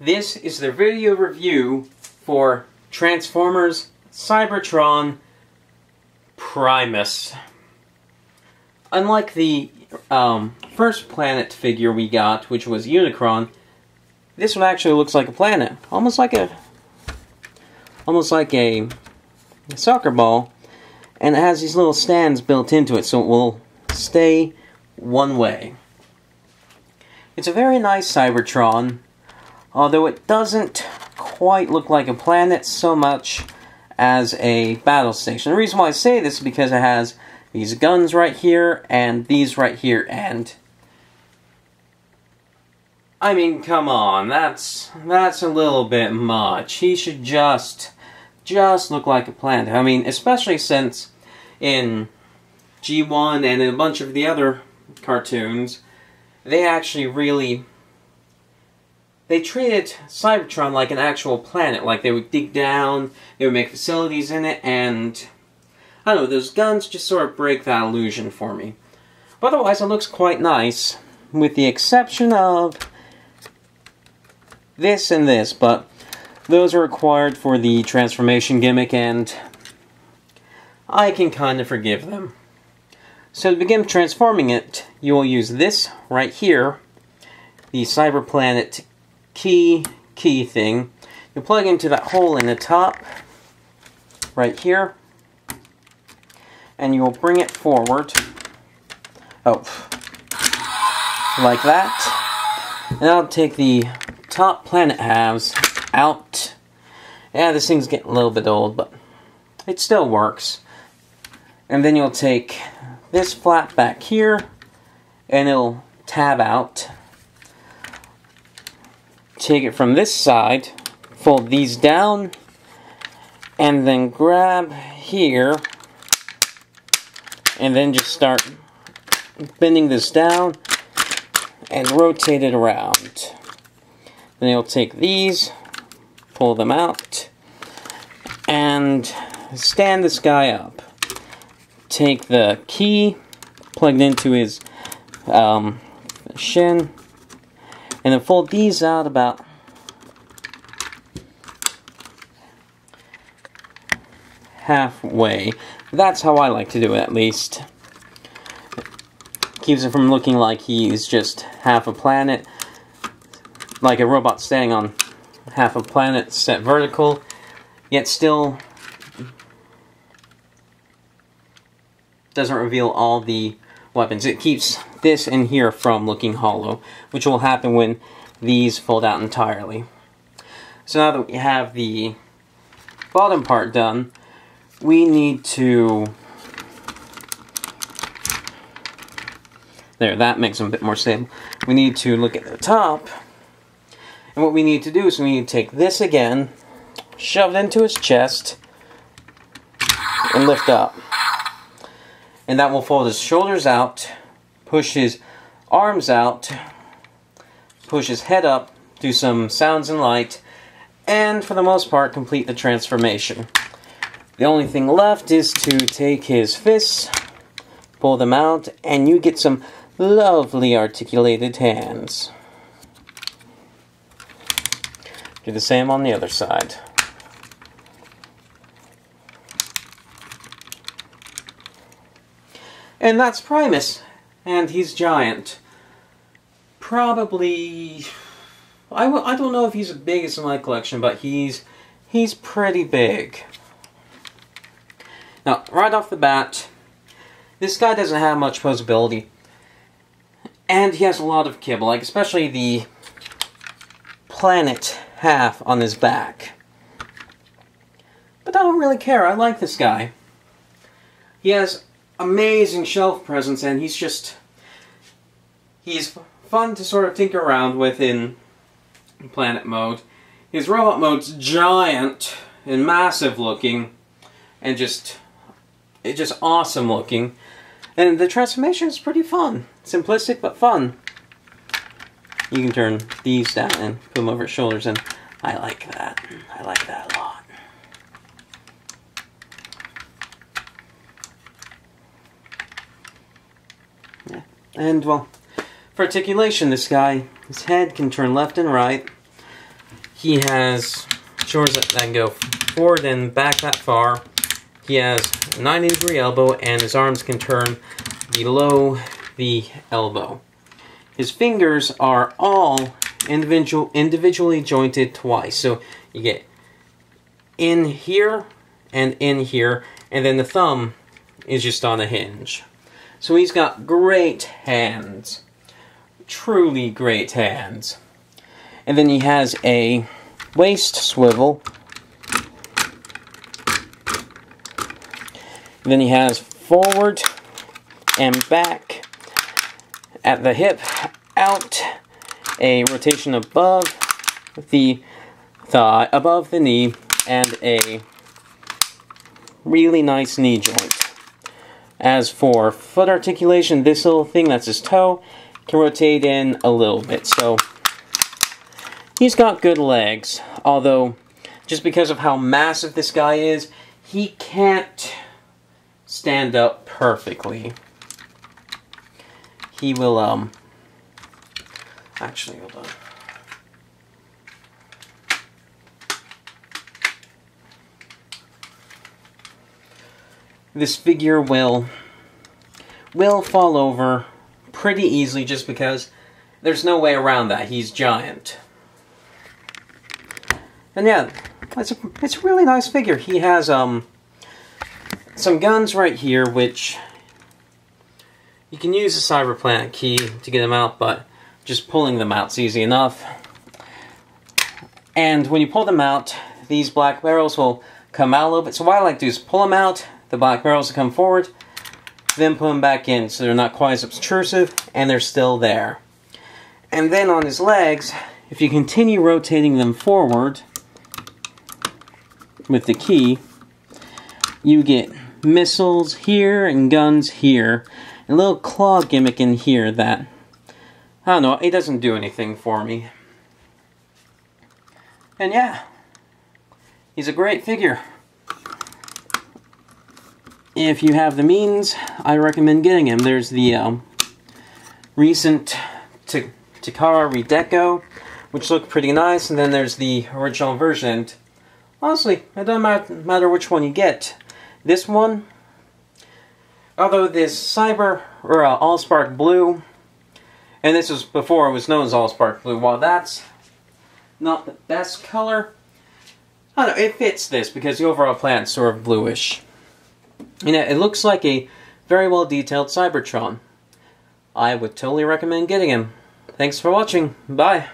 This is the video review for Transformers Cybertron Primus. Unlike the first planet figure we got, which was Unicron, this one actually looks like a planet. Almost like a soccer ball. And it has these little stands built into it, so it will stay one way. It's a very nice Cybertron, although it doesn't quite look like a planet so much as a battle station. The reason why I say this is because it has these guns right here, and these right here, and I mean, come on, that's a little bit much. He should just look like a planet. I mean, especially since in G1 and in a bunch of the other cartoons, they actually they treated Cybertron like an actual planet. Like, they would dig down, they would make facilities in it, and I don't know, those guns just sort of break that illusion for me. But otherwise, it looks quite nice, with the exception of this and this, but those are required for the transformation gimmick, and I can kind of forgive them. So to begin transforming it, you will use this right here, the Cyberplanet key thing. You plug into that hole in the top, right here, and you will bring it forward. Oh, like that. And I'll take the top planet halves out. Yeah, this thing's getting a little bit old, but it still works. And then you'll take this flap back here, and it'll tab out. Take it from this side, fold these down, and then grab here, and then just start bending this down and rotate it around. Then you'll take these, pull them out, and stand this guy up. Take the key plugged into his shin, and then fold these out about halfway. That's how I like to do it, at least. Keeps it from looking like he's just half a planet, like a robot standing on half a planet set vertical, yet still doesn't reveal all the weapons. It keeps this in here from looking hollow, which will happen when these fold out entirely. So now that we have the bottom part done, we need to... There, that makes them a bit more stable. We need to look at the top, and what we need to do is we need to take this again, shove it into his chest, and lift up. And that will fold his shoulders out, push his arms out, push his head up, do some sounds and light, and for the most part complete the transformation. The only thing left is to take his fists, pull them out, and you get some lovely articulated hands. Do the same on the other side. And that's Primus, and he's giant. Probably, I don't know if he's the biggest in my collection, but he's pretty big. Now, right off the bat, this guy doesn't have much posability, and he has a lot of kibble, like especially the planet half on his back. But I don't really care, I like this guy. He has amazing shelf presence, and he's fun to sort of tinker around with in planet mode. His robot mode's giant and massive looking, and it's just awesome looking. And the transformation is pretty fun. Simplistic, but fun. You can turn these down and put them over his shoulders, and I like that. I like that a lot. Yeah. And, well, for articulation, this guy, his head can turn left and right. He has shoulders that can go forward and back that far. He has a 90-degree elbow, and his arms can turn below the elbow. His fingers are all individually jointed twice. So you get in here, and then the thumb is just on a hinge. So he's got great hands. Truly great hands. And then he has a waist swivel. And then he has forward and back at the hip, out, a rotation above the thigh, above the knee, and a really nice knee joint. As for foot articulation, this little thing that's his toe can rotate in a little bit. So he's got good legs, although just because of how massive this guy is, he can't stand up perfectly. He will, actually, hold on. This figure will fall over pretty easily just because there's no way around that. He's giant. And yeah, it's a really nice figure. He has some guns right here, which you can use the Cyberplanet key to get them out, but just pulling them out's easy enough. And when you pull them out, these black barrels will come out a little bit. So what I like to do is pull them out, the black barrels will come forward, then put them back in so they're not quite as obtrusive, and they're still there. And then on his legs, if you continue rotating them forward with the key, you get missiles here and guns here. A little claw gimmick in here that, I don't know, it doesn't do anything for me. And yeah, he's a great figure. If you have the means, I recommend getting him. There's the recent Takara Redeco, which look pretty nice, and then there's the original version. And honestly, it doesn't matter which one you get. This one, although this Allspark Blue, and this was before it was known as Allspark Blue, while that's not the best color, I don't know, it fits this because the overall planet's sort of bluish. You know, it looks like a very well detailed Cybertron. I would totally recommend getting him. Thanks for watching. Bye.